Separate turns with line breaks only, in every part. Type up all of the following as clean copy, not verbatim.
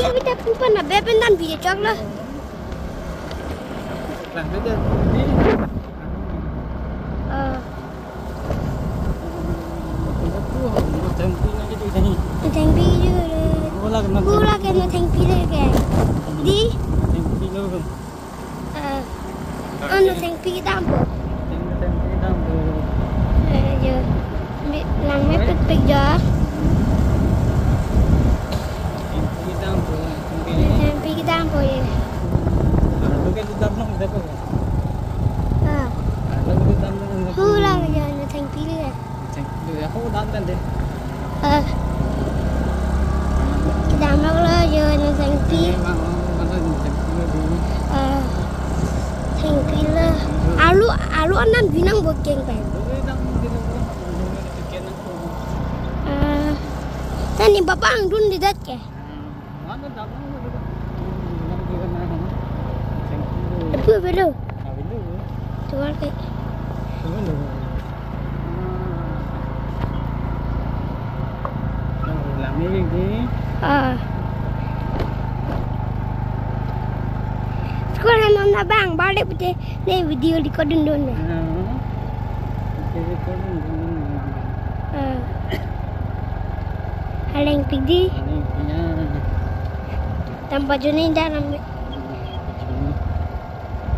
Dia kita pupan na beben dan biye chok lo.
Làm cái gì?
Thành pi chứ. Bula cái nó thành pi đấy kìa. Đi.
Thành pi luôn.
Nó thành pi đam bộ.
Thành pi đam bộ.
Giờ làm mấy bịch giờ.
Thành pi đam bộ.
Thành pi đam bộ vậy.
Lu cái đam nó không được đâu. Lu cái đam nó.
Bula cái giờ nó thành pi đấy.
Thành pi không đam lên đấy.
Cái đám nó là giờ nó thành pi. Thành pi là alu anh làm gì năng bộ kinh vậy? Thế nên bapak ang dun di dat kah? Apa belu? Tuar ke?
Làm cái gì?
Sekarang nona bang balik putih ni video recording dulu. Haleng pergi. Tanpa juni dalam.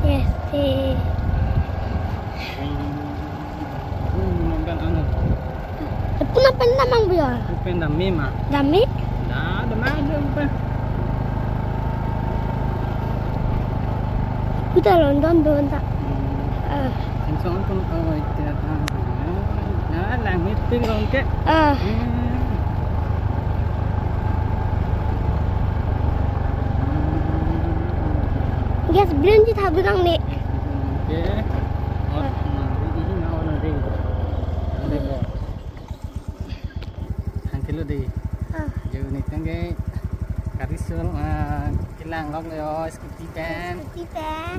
Yes. Apa nak namang biar?
Pen dami mah.
Dami?
Dah, dami ada pen.
Kita London doon tak?
Anh sống con ơi, làm hết tiếng luôn cái. Yes, bilang je tak bilang ni. Okay. Hàng kilo đi. Giờ này tăng cái Carisol cái làng lóc rồi, Skitty Pen.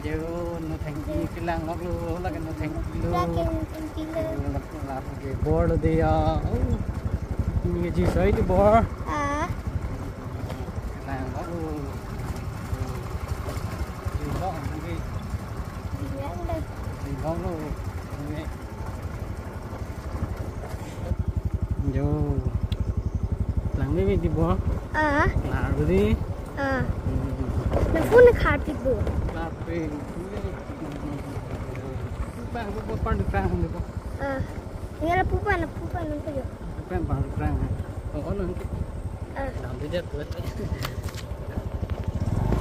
Giờ nó thành cái làng lóc luôn, là cái nó thành kilo. Là cái board đi cái gì sấy đi board. Cái làng lóc luôn. Đi lóc cái đi lóc luôn. Yo, lang ni di bo. Lah beli.
Na phone khát đi bộ.
Lah pe. Bang bu pan krang ni bo.
Ni la pupan nanti yo.
Pan pan krang. Oh nanti. Dah dia tu.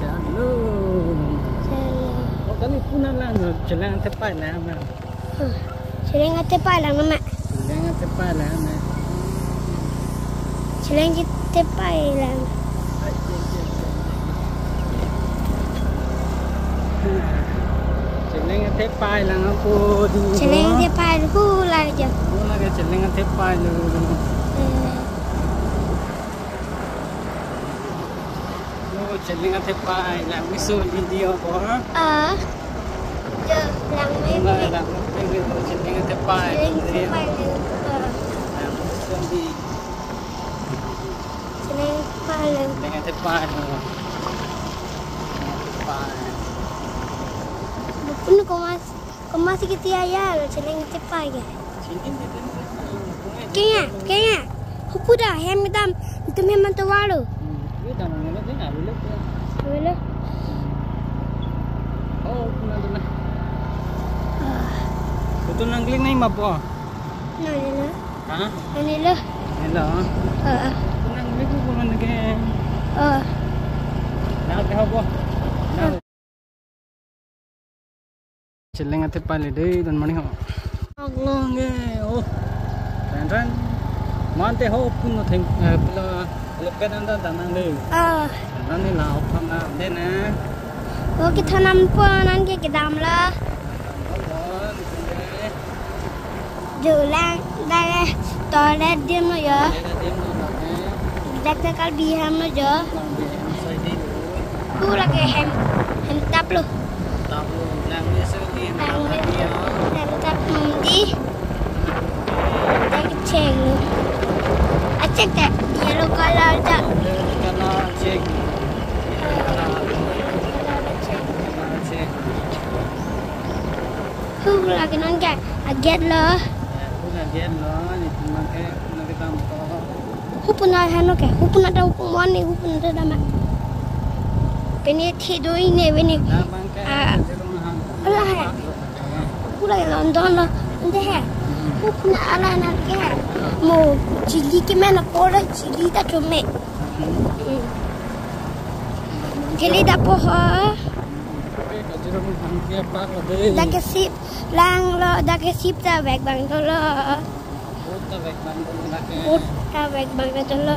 Jalu. Oh kan ni punan lang jalan tepai lah mah.
Jalan tepai lang nama.
Jalan tepai lah mah.
Jalan tepai lang.
Jalan tepai lang aku di.
Jalan tepai hu lah je.
Hu lah ke jalan tepai lu. Jalan tepai lang misu video ko.
Je lang mai.
Lang jalan tepai.
Jalan tepai lu.
Di.
Jalan tepai lu.
Jalan tepai lu. Tepai.
Pun kau masih kita ayah lo jalan tepai ke? Kaya. Hupu dah hem itu memang terwalu.
Dah mana ni nak dulu.
Dulu.
Oh, punan tu lah. Betul nangling ni apa?
Nani lah.
Hah?
Nani lah.
Hello. Punan ni tu punan ke? Nak ke apa? Celeng ate pale deh dan mani ho. Allah nge. Oh. Ran. Mante ho pun no theng pula lekan anda tanang deh. Nanti lah opam na deh na.
Oh kita nampak nanti kita amla. Jualan dah toilet dia no ya. Dak kal biham no ya. Pura ke hem tap lo.
Tap lo lang ni sekali.
Hem tap mandi. Dak ceng. Acek tak yellow color tak.
Kalau cek
lagi nongke aget lo.
Pula gen lo ni nak tampo.
Hupun ada hano ke? Hupun ada hupun mana? Hupun ada nama. Peni tidur ini peni. Allah hai. Pula London lo. Ande hai. Hupun ala nak ke? Mau chili ke mana? Kola chili tak cuma. Chili tak poha. Dah kesip lang lo, dah kesip dah baik bang tu lo. Dah baik bang tu lo.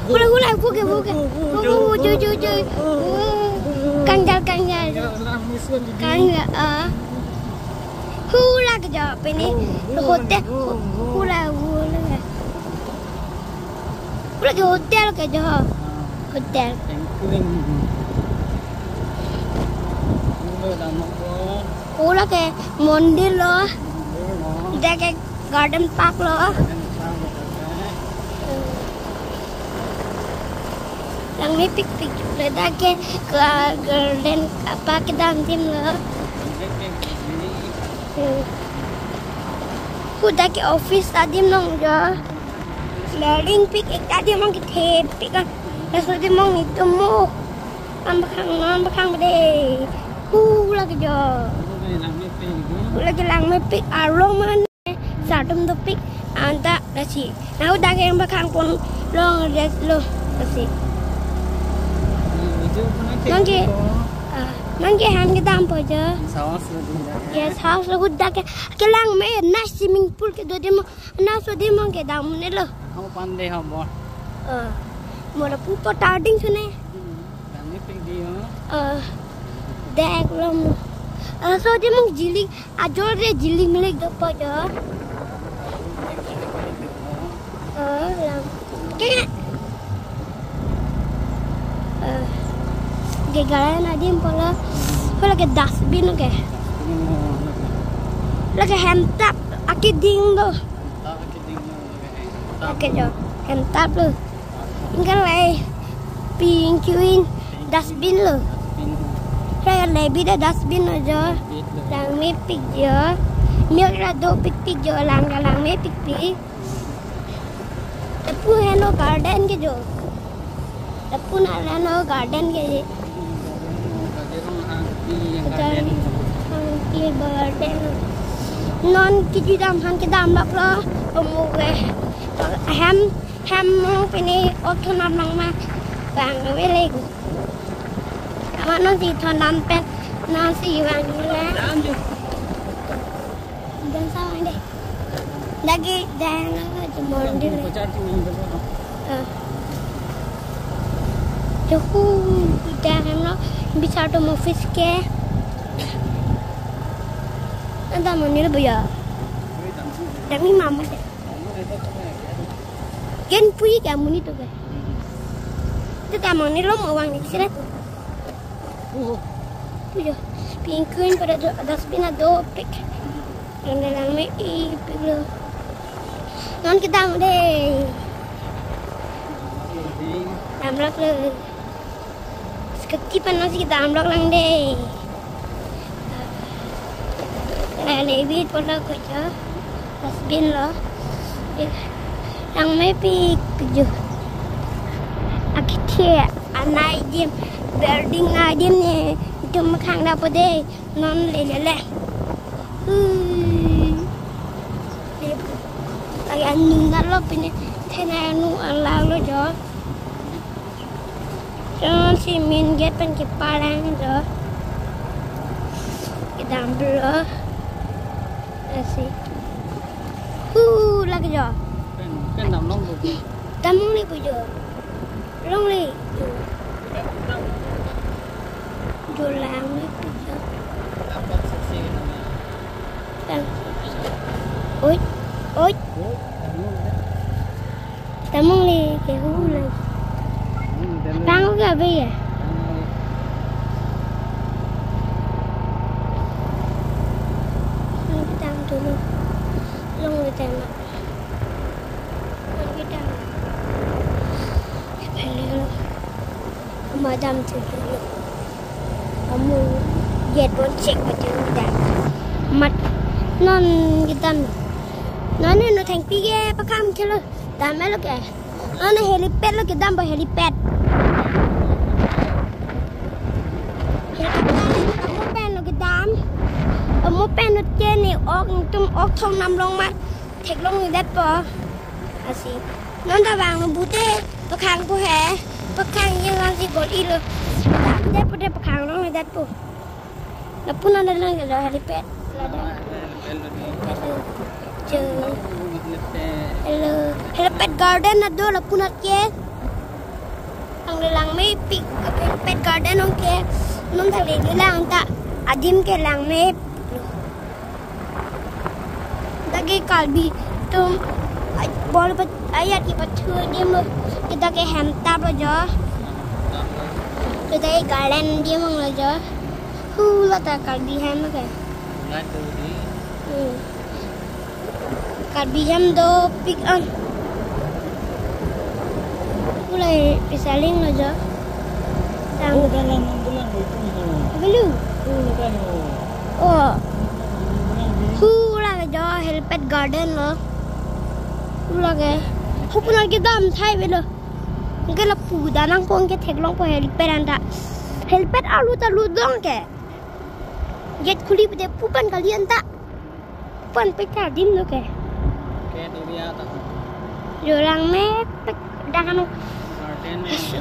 Gula buke. Ju. Kanjal. Hula kerja apa ni? Hotel. Hula. Hula ke hotel kerja. Hotel. Hula ke mandir lo. Dah ke garden park lo. Yang ni pik le dah ke garden apa ke dalam tim lo. Dah ke office tadi mong jo. Learning pik tadi mong kita pik kan. Tadi mong itu mo. Ambakang berde. Hula kerja. Lagi lang may pik aroman satum tu pik anta nasi. Nah udah yang belakang pun long lo nasi. Nangke han kita ampo je. Yes house lo udah ke lang may nice swimming pool ke do demo na so demo ke dam ne lo.
Hau pandai hau bo.
Mora pu starting sune.
Nangke pik dia.
Dek lom. So dia mung jiling, ajol dia jiling milik dapat je. Lam. Kek. Gegara nadim pola. Pola ke dustbin ke. Lagi hentap akiding lo. Oke jo, hentap lo. Ingkar leh pincuin dustbin lo. Saya lebih dah dustbin aja. Lang me pik je. Milk ra do pik je lang me pik. Tapu heno garden ke jo. Tapu na heno garden ke je. Garden. Non kiji dam han ke dam lak lo. Omuge. Ham mo pini otunam lang ma. Bang wele. Mana si thon pet nasi wang ni lah. Dan sama deh. Lagi dah nak jemur dia. Jauh dah nak bisa tu office ke. Anda mana ni boleh? Tapi mama deh. Ken puji kamu ni tu ke? Itu kamu ni lo mau wang ni sih. Puja, pinkuin pada dustbin ada pik. Yang dalam ni pik lo. Non kita deh. Amlak lo. Seketi panas kita amlak lang deh. Lebih pada kerja dustbin lo. Yang ni pik jo. Akhirnya anak jem. Building aja ni, itu makan apa deh, non lele. Lagi anu nalo pini, tena anu alau lo jo. Jangan si min get pen keparang jo. Kita ambil lo, asi. Lagi jo.
Kan dam long tu.
Dam long ni pujo, long ni. Julang ni puja. Oi. Tamong ni ke hula. Tang ke apa ya? Kita dulu. Long ni tengok. Kita. Madam tu dulu. Kamu get bonceng macam ni dah. mặt non kita non nó thành pige pakam kilo đam ấy lo kìa nó helipad lo kìa đam bao helipad lo kìa đam ở một bên nó trên này ốc trong ốc thông nằm lông mắt thịt lông người đẹp bò à gì nó đã vàng nó bút tê pakang cô hè pakang như là gì gọi đi rồi đẹp bút tê pakang nó người đẹp bò nó pun ada lagi ada helipad ada helipad garden ada lah punat ke ang lang may pick helipad garden ang ke nung thali lang ta adim ke lang may dagi kalbi tum bol pat ayat ki pathu dim kita ke hamta bajo kita garden dim ang bajo là ta kalbi ham ke kalbi ham do pick on mulai pisaling aja tang belum oh là do helipad garden lo là cái không có cái đam thay vậy lo cái là phụ đàn năng phong cái thẹt long của helipad anda helipad alu ta lu dong ke get kuli pada pupan kalian tak pupan pekar dim lo ke
dia tak
orang mep dengan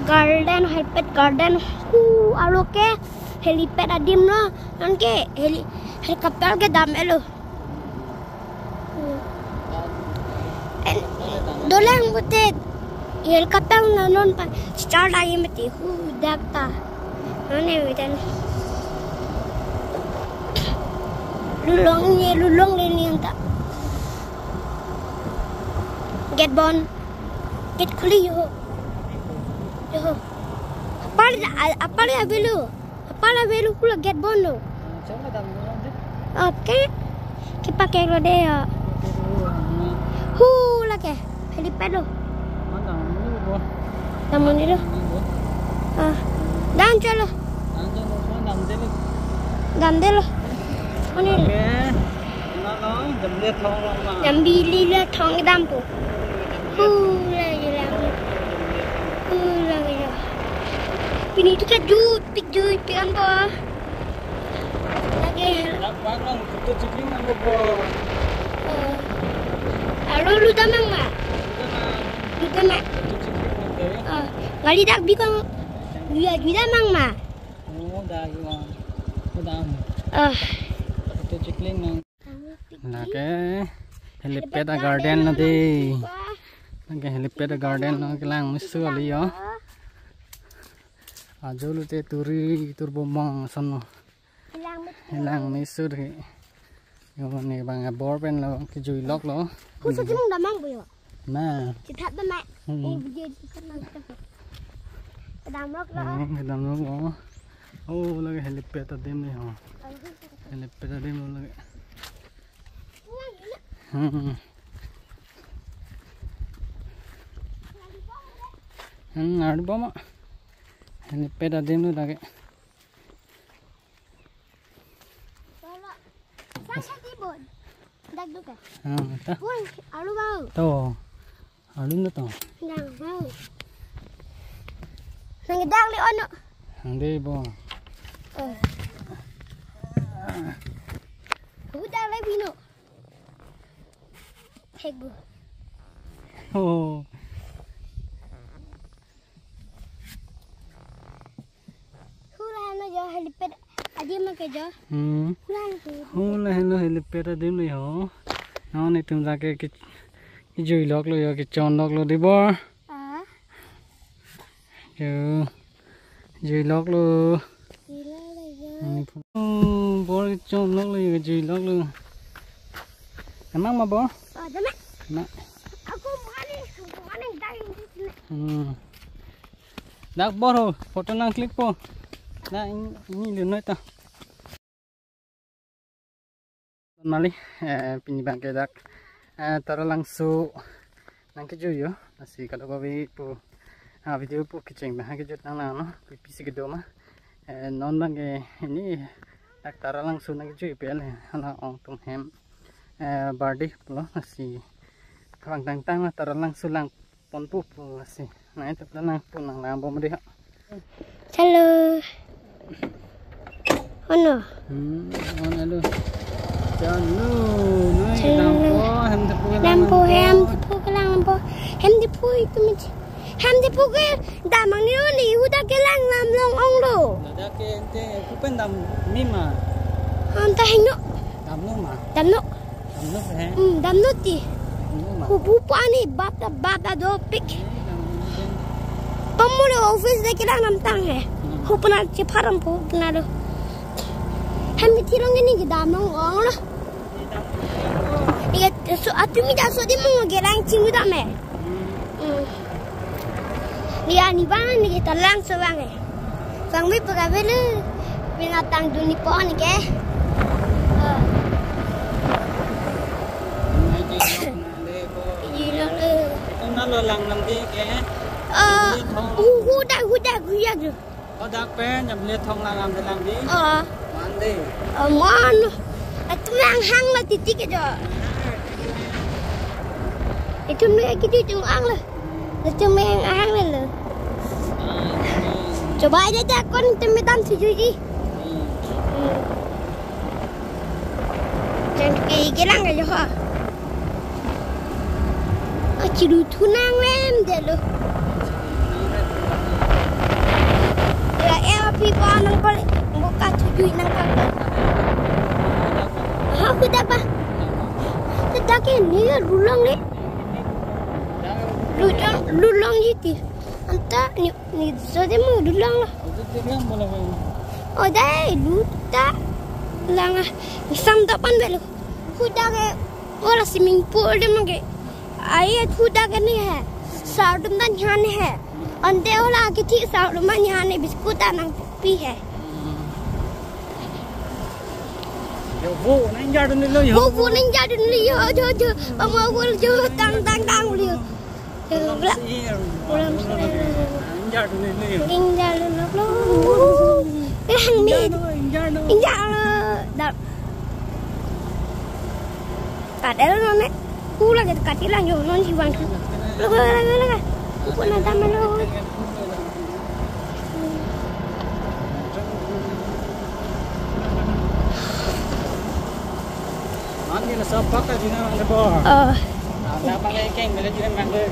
garden helipad garden alu ke helipad adim lo nan ke helikopter ke dam elo dolang butet helikopter non pa start lagi mati dakta nane wetan lulong ni tak get bon get kuli yo apa la velu kula get bon lo oke kita pakai lo deh ya lah ke helipad lo namun itu dan calo dan delo ini yang bili lah thong dampu lagi ini tu kan jut pian po lagi lu tamang ma lu tamang ngali dak bikang juda mang ma
là cái helipad garden nó đi cái helipad garden nó cái làng mới xưa lý đó à chỗ lúc thế turi turbo mong xong làng mới xưa thì còn này bằng bor bên là cái dùi lóc đó
không sao chứ mong đã mang bữa
mà
chỉ thật đó mẹ cái đám lóc đó
ô là cái helipad ở đêm này hả helipad ở đêm luôn là ada bom helipad ada dulu lagi
dak duka
ta
alu bau
to alu nó to
nang bau nang dak li ono
ande bo
udah le bino hego
oh
hulana jo helipad adim ma ke jo
hulana hello helipad adim này hả nó này tìm ra cái dùi lóc rồi cái tròn lóc rồi đi bo dùi lóc rồi bo cái tròn lóc rồi cái dùi lóc rồi emang mà bo
Mak. Aku mana
dak bo thôi photo nang click po na ini lu noi ta mali pinibang ke dak tara langsung nang ke yo nasi kalau kau po video po kicing bah ke jut nang no pipisi ke doma non bang ini Tara langsung lagi cuy bel hana ong tung hem bardi pulo nasi kang tang tara langsung lang pon pup nasi nah itu lang punang lang bom deh
halo ono
ono lu janu noi
lampu tepu itu macam ham tepu ke damang ni ni udah kelang lam long ong lo
ada ke ente kupen dam mima
entah hino
dam no he
dam no ti kubu pani bata do pik pemula office de kelang nam tang he hupna ceparam hupna do ham tilong ni ke damang ong lo iya so atumi da so di mo gelang cingu da me Dia ni bang ni kita langsung bang Sang mi pegawai le binatang dunia pohon ni ke.
Nó lang làm đi ke.
Hudak guyak tu.
Dak pe nyam le thong lang đi. Man đi.
Man. Itu yang hang lah titik aja. Itu ni kita tu ang lah. Itu yang hang lah. Coba aja takon temetan sejuji. Jangan kelang aja ha. Cidu tunang lem deh lo. Ya LP nang balik buka tujuh nang kakak. Aku dapat. Tetapi ni rulang ni. Lulang itu. Anta ni sudah mau dulang lah. Oh dah luta lang isam tapan belu. Kuda ke orang swimming pool dia mungkin. Ayat kuda ke ni hai. Saudum dan nyane hai. Ante orang kita saudum dan nyane biskut anang pi hai.
Vô ninja dulu lo yo.
Vô ninja dulu yo jo. Pemawul jo tang dulu. Ulam
Ninja dulu yo.
Ninja dulu lo. Yang ni. Ninja lo. Dah. Kat ada lo ni. Kula kita kat ilang yo non jiwan tu. Lo. Pun ada malo.
Ani na sapak ka dina ang bo. Na pangai keng mele dina mang le.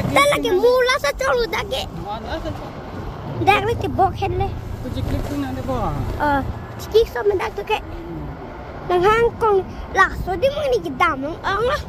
Dah lagi mula sa cholu dake. Dah lagi bok hen le.
Ku jiklik tu na bo.
Skik so mendak tu ke. Nang hang kong la so di mo ni kita mong ang lah.